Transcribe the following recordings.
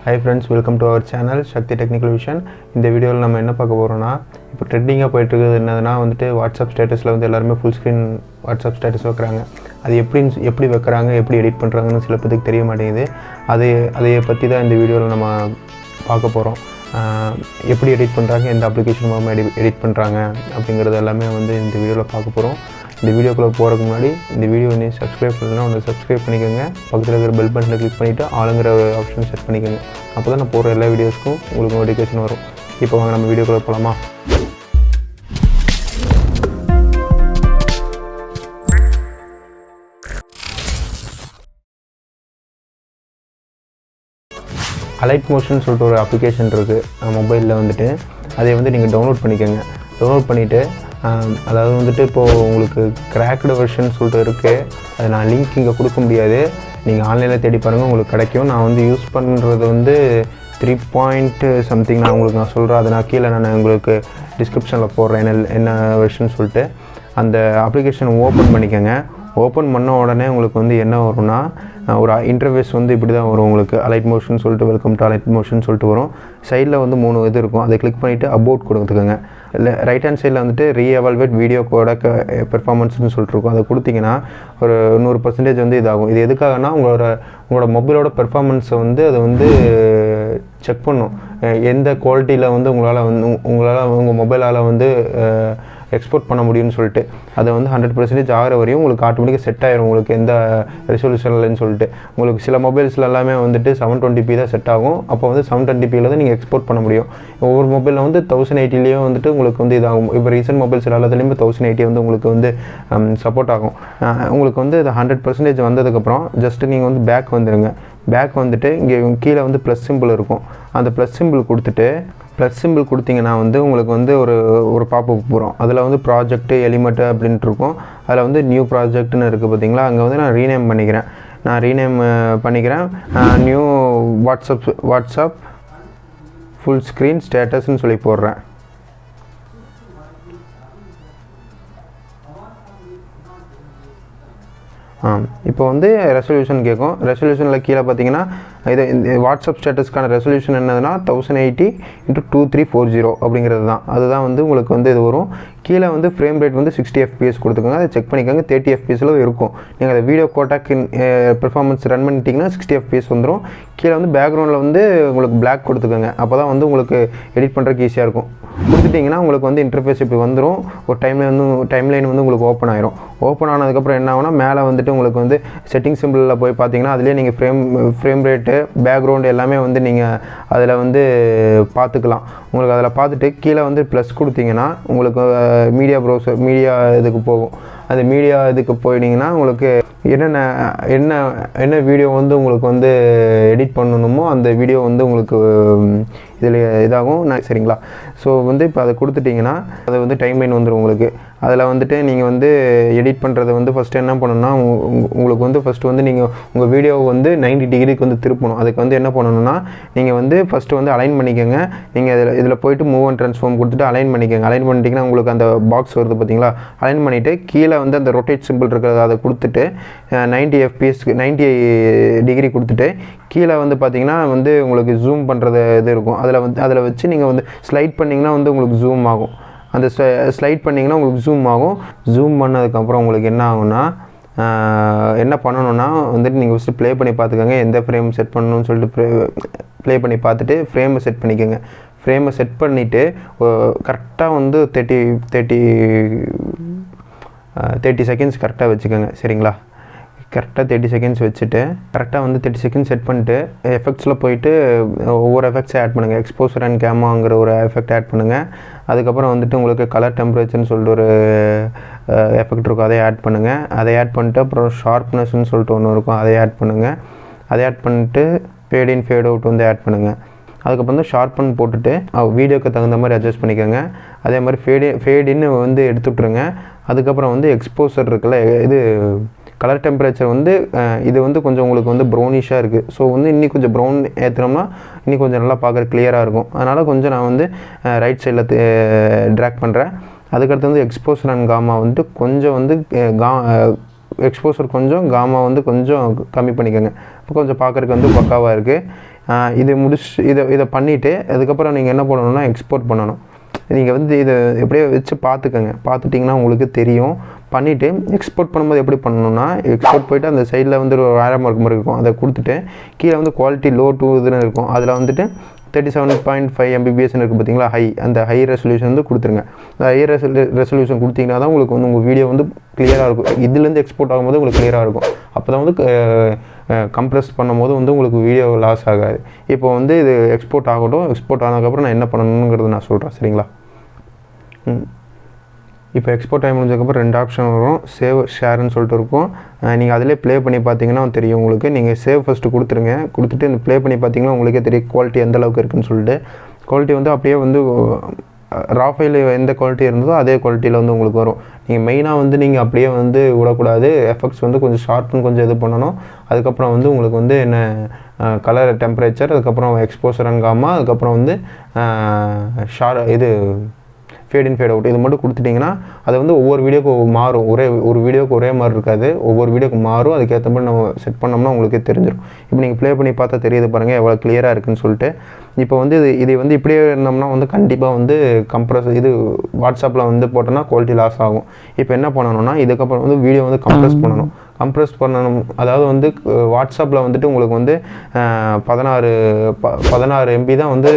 Hi friends, welcome to our channel Sakthi Technical Vision. இந்த வீடியோவில் நம்ம என்ன பார்க்க போறோம்னா இப்போ ட்ரெண்டிங்கா போயிட்டு இருக்குது என்னதுன்னா வந்துட்டு வாட்ஸ்அப் ஸ்டேட்டஸ்ல வந்து எல்லாரும் ஃபுல் ஸ்கிரீன் வாட்ஸ்அப் ஸ்டேட்டஸ் வைக்கறாங்க. அது எப்படி வைக்கறாங்க, எப்படி எடிட் பண்றாங்கன்னு சில பேருக்கு தெரிய மாட்டேங்குது. அதை பத்தி தான் இந்த வீடியோவில் நம்ம பார்க்க போறோம். எப்படி எடிட் பண்றாங்க, எந்த அப்ளிகேஷன் மூலமா எடிட் பண்றாங்க அப்படிங்கறது எல்லாமே வந்து இந்த வீடியோவில் பார்க்க போறோம். இந்த வீடியோக்குள்ள போறதுக்கு முன்னாடி இந்த வீடியோ நீ சப்ஸ்கிரைப் பண்ணலனா உடனே சப்ஸ்கிரைப் பண்ணிக்கோங்க. பக்கத்துல இருக்கிற பெல் பட்டனை கிளிக் பண்ணிட்டு ஆளுங்கற ஆப்ஷன் செட் பண்ணிக்கோங்க. அப்பதான் நான் போற எல்லா வீடியோஸ்க்கும் உங்களுக்கு நோட்டிஃபிகேஷன் வரும். இப்போ வாங்க நம்ம வீடியோக்குள்ள போலாமா? அலைட் மோஷன் சொல்லிட்டு ஒரு அப்ளிகேஷன் இருக்கு மொபைலில் வந்துட்டு. அதை வந்து நீங்கள் டவுன்லோட் பண்ணிக்கோங்க. டவுன்லோட் பண்ணிவிட்டு அதாவது வந்துட்டு இப்போது உங்களுக்கு கிராக்டு வெர்ஷன் சொல்லிட்டு இருக்குது. அது நான் லிங்க் இங்கே கொடுக்க முடியாது, நீங்கள் ஆன்லைனில் தேடி பாருங்கள், உங்களுக்கு கிடைக்கும். நான் வந்து யூஸ் பண்ணுறது வந்து 3.something நான் சொல்கிறேன். அதை நான் கீழே உங்களுக்கு டிஸ்கிரிப்ஷனில் போடுறேன் என்ன வெர்ஷன் சொல்லிட்டு. அந்த அப்ளிகேஷன் ஓப்பன் பண்ணிக்கோங்க. ஓப்பன் பண்ண உடனே உங்களுக்கு வந்து என்ன வரும்னா ஒரு இன்டர்ஃபேஸ் வந்து இப்படி தான் வரும். உங்களுக்கு அலைட் மோஷன் சொல்லிட்டு வெல்கம் டு அலைட் மோஷன் சொல்லிட்டு வரும். சைடில் வந்து 3 இது இருக்கும். அதை கிளிக் பண்ணிவிட்டு அபவுட் கொடுத்துக்கோங்க. இல்லை ரைட் ஹேண்ட் சைடில் வந்துட்டு ரீஎவால்வேட் வீடியோ கோடக் பெர்ஃபார்மன்ஸ்னு சொல்லிட்டு இருக்கும். அதை கொடுத்தீங்கன்னா ஒரு 100% வந்து இதாகும். இது எதுக்காகனா உங்களோட மொபைலோட பெர்ஃபார்மன்ஸை வந்து அது வந்து செக் பண்ணும். எந்த குவாலிட்டியில் வந்து உங்களால் உங்கள் மொபைலால் வந்து எக்ஸ்போர்ட் பண்ண முடியும்னு சொல்லிட்டு அதை வந்து 100% ஆகிற வரையும் உங்களுக்கு ஆட்டோமேட்டிக்காக செட் ஆகிரும். உங்களுக்கு எந்த ரெசல்யூஷன்லன்னு சொல்லிட்டு உங்களுக்கு சில மொபைல்ஸில் எல்லாமே வந்துட்டு 720p தான் செட் ஆகும். அப்போ வந்து 720pயில் தான் நீங்கள் எக்ஸ்போர்ட் பண்ண முடியும். ஒவ்வொரு மொபைலில் வந்து 1080லேயும் வந்துட்டு உங்களுக்கு வந்து இதாகும். இப்போ ரீசெண்ட் மொபைல்ஸ் எல்லாத்துலேயுமே 1080 வந்து உங்களுக்கு வந்து சப்போர்ட் ஆகும். உங்களுக்கு வந்து இது 100% வந்ததுக்கப்புறம் ஜஸ்ட்டு நீங்கள் வந்து பேக் வந்துடுங்க. பேக் வந்துட்டு இங்கே கீழே வந்து ப்ளஸ் சிம்பிள் இருக்கும். அந்த ப்ளஸ் சிம்பிள் கொடுத்தீங்கன்னா வந்து உங்களுக்கு வந்து ஒரு பாப்பப் போகிறோம். அதில் வந்து ப்ராஜெக்ட்டு எலிமெண்ட்டு அப்படின்ட்டு இருக்கும். அதில் வந்து நியூ ப்ராஜெக்ட்னு இருக்குது பார்த்தீங்களா? அங்கே வந்து நான் ரீநேம் பண்ணிக்கிறேன். நியூ வாட்ஸ்அப் ஃபுல் ஸ்க்ரீன் ஸ்டேட்டஸ்ன்னு சொல்லி போடுறேன். இப்போ வந்து ரெசல்யூஷன் கேட்கும். ரெசல்யூஷனில் கீழே பார்த்தீங்கன்னா இது வாட்ஸ்அப் ஸ்டேட்டஸ்க்கான ரெசல்யூஷன் என்னதுன்னா 1080x2340 அப்படிங்கிறது தான். அதுதான் வந்து உங்களுக்கு வந்து இது வரும். கீழே வந்து ஃப்ரேம் ரேட் வந்து 60 fps கொடுத்துக்கோங்க. அதை செக் பண்ணிக்கோங்க. 30 fpsல இருக்கும். நீங்கள் அதை வீடியோ கோடாக் பெர்ஃபார்மன்ஸ் ரன் பண்ணிட்டீங்கன்னா 60 fps வந்துடும். கீழே வந்து பேக்ரவுண்டில் வந்து உங்களுக்கு பிளாக் கொடுத்துக்கோங்க. அப்போ தான் வந்து உங்களுக்கு எடிட் பண்ணுறதுக்கு ஈஸியாக இருக்கும். கொடுத்துட்டிங்கன்னா உங்களுக்கு வந்து இன்டர்ஃபேஸ் இப்படி வந்துடும். ஒரு டைம்லைன் வந்து உங்களுக்கு ஓப்பன் ஆயிரும். ஓப்பன் ஆனதுக்கப்புறம் என்ன ஆகுனா மேலே வந்துட்டு உங்களுக்கு வந்து செட்டிங் சிம்பிளில் போய் பார்த்தீங்கன்னா அதிலே நீங்கள் ஃப்ரேம் ரேட்டு பேக்ரவுண்டு எல்லாமே வந்து நீங்கள் அதில் வந்து பார்த்துக்கலாம். உங்களுக்கு அதில் பார்த்துட்டு கீழே வந்து ப்ளஸ் கொடுத்தீங்கன்னா உங்களுக்கு மீடியா இதுக்கு போகும். அந்த மீடியா இதுக்கு போயிட்டீங்கன்னா உங்களுக்கு என்ன வீடியோ வந்து உங்களுக்கு வந்து எடிட் பண்ணணுமோ அந்த வீடியோ வந்து உங்களுக்கு இதில் இதாகும். சரிங்களா? ஸோ வந்து இப்போ அதை கொடுத்துட்டிங்கன்னா அது வந்து டைம்லைன் வந்துடும் உங்களுக்கு. அதில் வந்துட்டு நீங்கள் வந்து எடிட் பண்ணுறதை வந்து ஃபஸ்ட்டு என்ன பண்ணணும்னா உங்களுக்கு வந்து ஃபஸ்ட்டு வந்து நீங்கள் உங்கள் வீடியோவை வந்து 90 டிகிரிக்கு வந்து திருப்பணும். அதுக்கு வந்து என்ன பண்ணணும்னா நீங்கள் வந்து ஃபஸ்ட்டு வந்து அலைன் பண்ணிக்கோங்க. நீங்கள் இதில் போய்ட்டு மூவ் அண்ட் ட்ரான்ஸ்ஃபார்ம் கொடுத்துட்டு அலைன் பண்ணிக்கோங்க. அலைன் பண்ணிட்டீங்கன்னா உங்களுக்கு அந்த பாக்ஸ் வருது பார்த்தீங்களா? அலைன் பண்ணிவிட்டு கீழே வந்து அந்த ரொட்டேட் சிம்பிள் இருக்கிறது அதை கொடுத்துட்டு 90 டிகிரி கொடுத்துட்டு கீழே வந்து பார்த்தீங்கன்னா வந்து உங்களுக்கு ஜூம் பண்ணுறது இது இருக்கும். அதில் வச்சு நீங்கள் வந்து ஸ்லைட் பண்ணிங்கன்னா வந்து உங்களுக்கு ஜூம் ஆகும். அந்த ஸ்லைட் பண்ணிங்கன்னா உங்களுக்கு ஜூம் ஆகும். ஜூம் பண்ணதுக்கப்புறம் உங்களுக்கு என்ன ஆகும்னா என்ன பண்ணணுன்னா வந்துட்டு நீங்கள் ஃபஸ்ட்டு ப்ளே பண்ணி பார்த்துக்கோங்க. எந்த ஃப்ரேம் செட் பண்ணணும்னு சொல்லிட்டு ப்ளே பண்ணி பார்த்துட்டு ஃப்ரேமை செட் பண்ணிக்கோங்க. ஃப்ரேமை செட் பண்ணிவிட்டு கரெக்டாக வந்து 30 செகண்ட்ஸ் கரெக்டாக வச்சுக்கோங்க. சரிங்களா? கரெக்டாக 30 செகண்ட்ஸ் வச்சுட்டு கரெக்டாக வந்து 30 செகண்ட்ஸ் செட் பண்ணிட்டு எஃபெக்ட்ஸில் போயிட்டு ஒவ்வொரு எஃபெக்ட்ஸை ஆட் பண்ணுங்கள். எக்ஸ்போசர் அண்ட் கேமாங்கிற ஒரு எஃபெக்ட் ஆட் பண்ணுங்கள். அதுக்கப்புறம் வந்துட்டு உங்களுக்கு கலர் டெம்பரேச்சர்னு சொல்லிட்டு ஒரு எஃபெக்ட் இருக்கும். அதை ஆட் பண்ணுங்கள். அதை ஆட் பண்ணிட்டு அப்புறம் ஷார்ப்னஸ்ன்னு சொல்லிட்டு ஒன்று இருக்கும். அதை ஆட் பண்ணுங்கள். அதை ஆட் பண்ணிட்டு ஃபேட் இன் ஃபேட் அவுட் வந்து ஆட் பண்ணுங்கள். அதுக்கப்புறம் வந்து ஷார்ப்பன் போட்டுட்டு வீடியோக்கு தகுந்த மாதிரி அட்ஜஸ்ட் பண்ணிக்கோங்க. அதே மாதிரி ஃபேட் இன் வந்து எடுத்து விட்ருங்க. அதுக்கப்புறம் வந்து எக்ஸ்போசர் இருக்குல்ல, இது கலர் டெம்பரேச்சர் வந்து இது வந்து கொஞ்சம் உங்களுக்கு வந்து ப்ரௌனிஷாக இருக்குது. ஸோ வந்து இன்னி கொஞ்சம் ப்ரௌன் ஏற்றுனோம்னா இன்னி கொஞ்சம் நல்லா பார்க்குற கிளியராக இருக்கும். அதனால் கொஞ்சம் நான் வந்து ரைட் சைடில் ட்ராக் பண்ணுறேன். அதுக்கடுத்து வந்து எக்ஸ்போசர் அண்ட் காமா வந்துட்டு கொஞ்சம் வந்து எக்ஸ்போசர் கொஞ்சம், காமா வந்து கொஞ்சம் கம்மி பண்ணிக்கோங்க. இப்போ கொஞ்சம் பார்க்குறதுக்கு வந்து பக்காவாக இருக்குது. இது முடிச்சு இதை பண்ணிவிட்டு அதுக்கப்புறம் நீங்கள் என்ன பண்ணணும்னா எக்ஸ்போர்ட் பண்ணணும். நீங்கள் வந்து இதை எப்படியோ வச்சு பார்த்துட்டிங்கன்னா உங்களுக்கு தெரியும். பண்ணிவிட்டு எக்ஸ்போர்ட் பண்ணும்போது எப்படி பண்ணணும்னா எக்ஸ்போர்ட் போய்ட்டு அந்த சைடில் வந்து ஒரு ஆரோ மார்க் மாதிரி இருக்கும், அதை கொடுத்துட்டு கீழே வந்து குவாலிட்டி லோ 2 இதுன்னு இருக்கும். அதில் வந்துட்டு 37.5 MBPS இருக்குது பார்த்தீங்களா, அந்த ஹை ரெசல்யூஷன் வந்து கொடுத்துருங்க. அந்த ஹை ரெசல்யூஷன் கொடுத்தீங்கன்னா தான் உங்களுக்கு வந்து உங்கள் வீடியோ வந்து கிளியராக இருக்கும். இதுலேருந்து எக்ஸ்போர்ட் ஆகும்போது உங்களுக்கு கிளியராக இருக்கும். அப்போ தான் வந்து கம்ப்ரெஸ் பண்ணும்போது வந்து உங்களுக்கு வீடியோ லாஸ் ஆகாது. இப்போ வந்து இது எக்ஸ்போர்ட் ஆகட்டும். எக்ஸ்போர்ட் ஆனதுக்கப்புறம் நான் என்ன பண்ணணுங்கிறது நான் சொல்கிறேன், சரிங்களா? இப்போ எக்ஸ்போர்ட் டைம் முடிஞ்சதுக்கப்புறம் 2 ஆப்ஷன் வரும், சேவ் ஷேர்னு சொல்லிட்டு இருக்கும். நீங்கள் அதிலே ப்ளே பண்ணி பார்த்தீங்கன்னா தெரியும் உங்களுக்கு. நீங்கள் சேவ் ஃபஸ்ட்டு கொடுத்துருங்க. கொடுத்துட்டு இந்த ப்ளே பண்ணி பார்த்தீங்கன்னா உங்களுக்கே தெரியும் குவாலிட்டி எந்த அளவுக்கு இருக்குதுன்னு சொல்லிட்டு. குவாலிட்டி வந்து அப்படியே வந்து ரா ஃபைல் எந்த குவாலிட்டி இருந்ததோ அதே குவாலிட்டியில் வந்து உங்களுக்கு வரும். நீங்கள் மெயினாக வந்து நீங்கள் அப்படியே வந்து விடக்கூடாது. எஃபெக்ட்ஸ் வந்து கொஞ்சம் ஷார்ட்னு கொஞ்சம் இது பண்ணணும். அதுக்கப்புறம் வந்து உங்களுக்கு வந்து என்ன கலர், டெம்பரேச்சர், அதுக்கப்புறம் எக்ஸ்போசர் அண்ட் காமா, அதுக்கப்புறம் வந்து இது ஃபேட் இன் ஃபேட் அவுட், இது மட்டும் கொடுத்துட்டிங்கன்னா அது வந்து ஒவ்வொரு வீடியோக்கு மாறும். ஒரு வீடியோக்கு ஒரே மாதிரி இருக்காது, ஒவ்வொரு வீடியோக்கு மாறும். அதுக்கேற்ற மாதிரி நம்ம செட் பண்ணோம்னா உங்களுக்கே தெரிஞ்சிடும். இப்போ நீங்கள் ப்ளே பண்ணி பார்த்தா தெரியுது பாருங்கள் எவ்வளோ கிளியராக இருக்குதுன்னு சொல்லிட்டு. இப்போ வந்து இது வந்து இப்படியே இருந்தோம்னா வந்து கண்டிப்பாக வந்து இது வாட்ஸ்அப்பில் வந்து போட்டோன்னா குவாலிட்டி லாஸ் ஆகும். இப்போ என்ன பண்ணணும்னா இதுக்கப்புறம் வந்து வீடியோ வந்து கம்ப்ரெஸ் பண்ணணும். அதாவது வந்து வாட்ஸ்அப்பில் வந்துட்டு உங்களுக்கு வந்து 16 MB தான் வந்து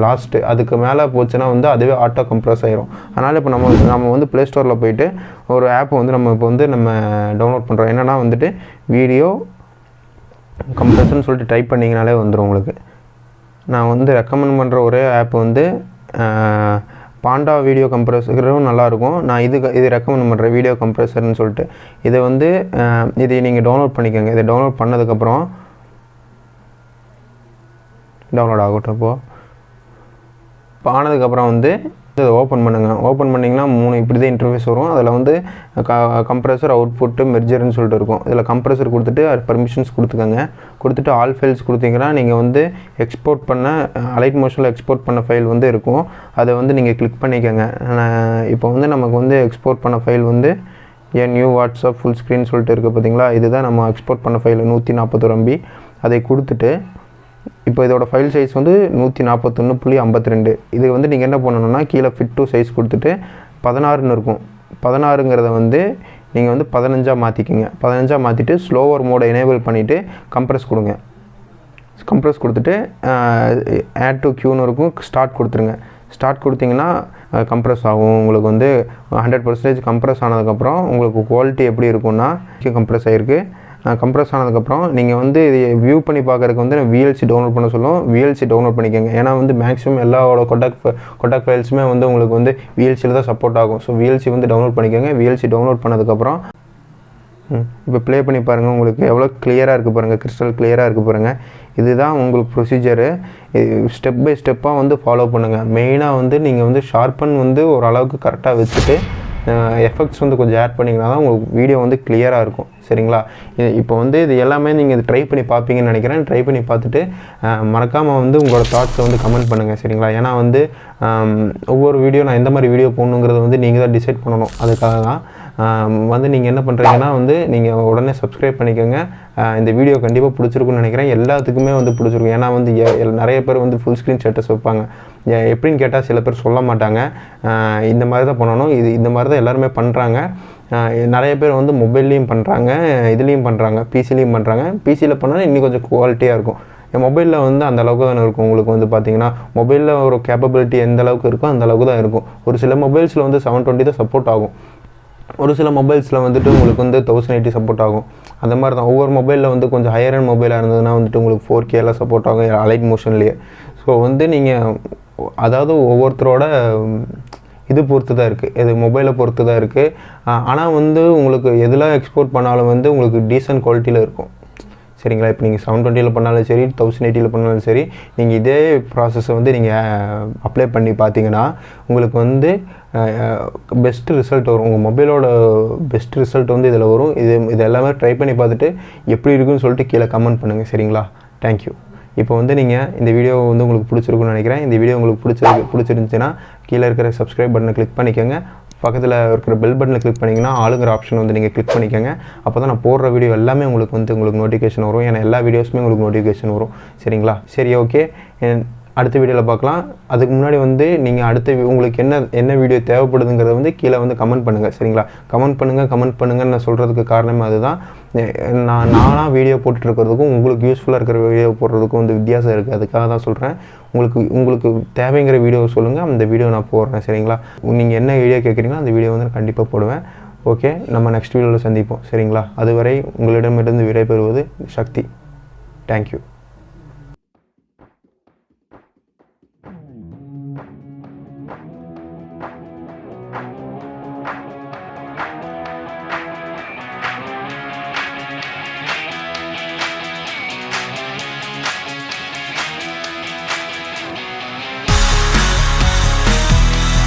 லாஸ்ட்டு. அதுக்கு மேலே போச்சுன்னா வந்து அதுவே ஆட்டோ கம்ப்ரெஸ் ஆகிரும். அதனால் இப்போ நம்ம வந்து ப்ளே ஸ்டோரில் போயிட்டு ஒரு ஆப் வந்து நம்ம டவுன்லோட் பண்ணுறோம். என்னென்னா வந்துட்டு வீடியோ கம்ப்ரெஷன் சொல்லிட்டு டைப் பண்ணிங்கனாலே வந்துடும் உங்களுக்கு. நான் வந்து ரெக்கமெண்ட் பண்ணுற ஒரே ஆப் வந்து பாண்டா வீடியோ கம்ப்ரெசரும் நல்லாயிருக்கும். நான் இது ரெக்கமெண்ட் பண்ணுறேன், வீடியோ கம்ப்ரெசர்னு சொல்லிட்டு. இதை வந்து இதை நீங்கள் டவுன்லோட் பண்ணிக்கோங்க. இதை டவுன்லோட் பண்ணதுக்கப்புறம் டவுன்லோட் ஆகட்டும். இப்போ ஆனதுக்கப்புறம் வந்து இதை ஓப்பன் பண்ணுங்கள். ஓப்பன் பண்ணிங்கன்னா 3 இப்படி தான் இன்டர்ஃபேஸ் வரும். அதில் வந்து கம்ப்ரெசர், அவுட்புட்டு, மெர்ஜர்னு சொல்லிட்டு இருக்கும். இதில் கம்ப்ரெசர் கொடுத்துட்டு பர்மிஷன்ஸ் கொடுத்துக்கோங்க. கொடுத்துட்டு ஆல் ஃபைல்ஸ் கொடுத்தீங்கன்னா நீங்கள் வந்து எக்ஸ்போர்ட் பண்ண அலைட் மோஷனில் எக்ஸ்போர்ட் பண்ண ஃபைல் வந்து இருக்கும். அதை வந்து நீங்கள் கிளிக் பண்ணிக்கோங்க. இப்போ வந்து நமக்கு வந்து எக்ஸ்போர்ட் பண்ண ஃபைல் வந்து நியூ வாட்ஸ்அப் ஃபுல் ஸ்க்ரீன் சொல்லிட்டு இருக்குது பார்த்தீங்களா, இதுதான் நம்ம எக்ஸ்போர்ட் பண்ண ஃபைல் 141 MB. அதை கொடுத்துட்டு இப்போ இதோட ஃபைல் சைஸ் வந்து 141.52. இது வந்து நீங்கள் என்ன பண்ணணும்னா கீழே ஃபிட் டு சைஸ் கொடுத்துட்டு 16ன்னு இருக்கும். 16ங்கிறத வந்து நீங்கள் வந்து 15ஆக மாற்றிக்கிங்க. 15ஆக மாற்றிட்டு ஸ்லோவர் மோடை எனேபிள் பண்ணிவிட்டு கம்ப்ரெஸ் கொடுங்க. கம்ப்ரெஸ் கொடுத்துட்டு ஆட் டு க்யூன்னு இருக்கும், ஸ்டார்ட் கொடுத்துருங்க. ஸ்டார்ட் கொடுத்தீங்கன்னா கம்ப்ரெஸ் ஆகும். உங்களுக்கு வந்து 100% கம்ப்ரெஸ் ஆனதுக்கப்புறம் உங்களுக்கு குவாலிட்டி எப்படி இருக்குன்னா கம்ப்ரெஸ் ஆகிருக்கு. கம்ப்ரெஸ் ஆனதுக்கப்புறம் நீங்கள் வந்து இது வியூ பண்ணி பார்க்குறதுக்கு வந்து VLC டவுன்லோட் பண்ண சொல்லுவோம். VLC டவுன்லோட் பண்ணிக்கோங்க. ஏன்னா வந்து மேக்ஸிமம் எல்லாவோட கொட்டாக் ஃபைல்ஸுமே வந்து உங்களுக்கு வந்து VLCயில் தான் சப்போர்ட் ஆகும். ஸோ VLC வந்து டவுன்லோட் பண்ணிக்கோங்க. VLC டவுன்லோட் பண்ணதுக்கப்புறம் இப்போ ப்ளே பண்ணி பாருங்கள். உங்களுக்கு எவ்வளோ கிளியராக இருக்குது பாருங்கள், கிறிஸ்டல் கிளியராக இருக்குது பாருங்கள். இதுதான் உங்களுக்கு ப்ரொசீஜரு. ஸ்டெப் பை ஸ்டெப்பாக வந்து ஃபாலோ பண்ணுங்கள். மெயினாக வந்து நீங்கள் வந்து ஷார்ப்பன் வந்து ஓரளவுக்கு கரெக்டாக வச்சுட்டு எஃபெக்ட்ஸ் வந்து கொஞ்சம் ஆட் பண்ணிங்கன்னா தான் உங்களுக்கு வீடியோ வந்து கிளியராக இருக்கும், சரிங்களா? இப்போ வந்து இது எல்லாமே நீங்கள் இது ட்ரை பண்ணி பார்ப்பீங்கன்னு நினைக்கிறேன். ட்ரை பண்ணி பார்த்துட்டு மறக்காமல் வந்து உங்களோட தாட்ஸை வந்து கமெண்ட் பண்ணுங்கள், சரிங்களா? ஏன்னா வந்து ஒவ்வொரு வீடியோ நான் எந்த மாதிரி வீடியோ போடணுங்கிறத வந்து நீங்கள் தான் டிசைட் பண்ணணும். அதுக்காக தான் வந்து நீங்கள் என்ன பண்ணுறீங்கன்னா வந்து நீங்கள் உடனே சப்ஸ்கிரைப் பண்ணிக்கோங்க. இந்த வீடியோ கண்டிப்பாக பிடிச்சிருக்குன்னு நினைக்கிறேன். எல்லாத்துக்குமே வந்து பிடிச்சிருக்கும். ஏன்னா வந்து நிறைய பேர் வந்து ஃபுல் ஸ்க்ரீன் ஸ்டேட்டஸ் வைப்பாங்க. எப்படின்னு கேட்டால் சில பேர் சொல்ல மாட்டாங்க. இந்த மாதிரி தான் பண்ணணும், இந்த மாதிரி தான் எல்லாருமே பண்ணுறாங்க. நிறைய பேர் வந்து மொபைல்லையும் பண்ணுறாங்க, இதுலேயும் பண்ணுறாங்க, பிசிலையும் பண்ணுறாங்க. பிசியில் பண்ணால் இன்னும் கொஞ்சம் குவாலிட்டியாக இருக்கும். என் மொபைலில் வந்து அந்த அளவுக்கு தானே இருக்கும். உங்களுக்கு வந்து பார்த்தீங்கன்னா மொபைலில் ஒரு கேப்பபிலிட்டி எந்த அளவுக்கு இருக்கோ அந்த அளவுக்கு தான் இருக்கும். ஒரு சில மொபைல்ஸில் வந்து 720 தான் சப்போர்ட் ஆகும். ஒரு சில மொபைல்ஸில் வந்துட்டு உங்களுக்கு வந்து 1080 சப்போர்ட் ஆகும். அந்த மாதிரி தான் ஒவ்வொரு மொபைலில் வந்து கொஞ்சம் ஹையர் அண்ட் மொபைலாக இருந்ததுன்னா வந்துட்டு உங்களுக்கு 4Kலாம் சப்போர்ட் ஆகும் அலைட் மோஷன்லேயே. ஸோ வந்து நீங்கள் அதாவது ஒவ்வொருத்தரோட இது பொறுத்து தான் இருக்குது, இது மொபைலை பொறுத்து தான் இருக்குது. ஆனால் வந்து உங்களுக்கு எதில் எக்ஸ்போர்ட் பண்ணாலும் வந்து உங்களுக்கு டீசன்ட் குவாலிட்டியில் இருக்கும், சரிங்களா? இப்போ நீங்கள் 720 பண்ணாலும் சரி, 1080 பண்ணாலும் சரி, நீங்கள் இதே ப்ராசஸை வந்து நீங்கள் அப்ளை பண்ணி பார்த்தீங்கன்னா உங்களுக்கு வந்து பெஸ்ட்டு ரிசல்ட் வரும். உங்கள் மொபைலோட பெஸ்ட் ரிசல்ட் வந்து இதில் வரும். இது எல்லாமே ட்ரை பண்ணி பார்த்துட்டு எப்படி இருக்குன்னு சொல்லிட்டு கீழே கமெண்ட் பண்ணுங்கள், சரிங்களா? தேங்க்யூ. இப்போ வந்து நீங்கள் இந்த வீடியோ வந்து உங்களுக்கு பிடிச்சிருக்குன்னு நினைக்கிறேன். இந்த வீடியோ உங்களுக்கு பிடிச்சிருந்துச்சுன்னா கீழே இருக்கிற சப்ஸ்கிரைப் பட்டனை கிளிக் பண்ணிக்கோங்க. பக்கத்தில் இருக்கிற பெல் பட்டனில் கிளிக் பண்ணிங்கன்னா ஆளுங்கிற ஆப்ஷன் வந்து நீங்கள் கிளிக் பண்ணிக்கோங்க. அப்போ தான் நான் போடுற வீடியோ எல்லாமே உங்களுக்கு நோட்டிஃபிகேஷன் வரும். ஏன்னா எல்லா வீடியோஸுமே உங்களுக்கு நோட்டிஃபிகேஷன் வரும். சரிங்களா? சரி, ஓகே. அடுத்த வீடியோவில் பார்க்கலாம். அதுக்கு முன்னாடி வந்து நீங்கள் உங்களுக்கு என்ன வீடியோ தேவைப்படுதுங்கிறத வந்து கீழே வந்து கமெண்ட் பண்ணுங்கள். சரிங்களா? கமெண்ட் பண்ணுங்கன்னு நான் சொல்கிறதுக்கு காரணமே அதுதான். நானாக வீடியோ போட்டுட்ருக்கிறதுக்கும் உங்களுக்கு யூஸ்ஃபுல்லாக இருக்கிற வீடியோ போடுறதுக்கும் வந்து வித்தியாசம் இருக்குது. அதுக்காக தான் சொல்கிறேன். உங்களுக்கு தேவைங்கிற வீடியோ சொல்லுங்கள், அந்த வீடியோ நான் போடுறேன். சரிங்களா? நீங்கள் என்ன வீடியோ கேட்குறீங்களோ அந்த வீடியோ வந்து நான் கண்டிப்பாக போடுவேன். ஓகே, நம்ம நெக்ஸ்ட் வீடியோவில் சந்திப்போம். சரிங்களா? அதுவரை உங்களிடமிருந்து விடைபெறுவது சக்தி. தேங்க்யூ.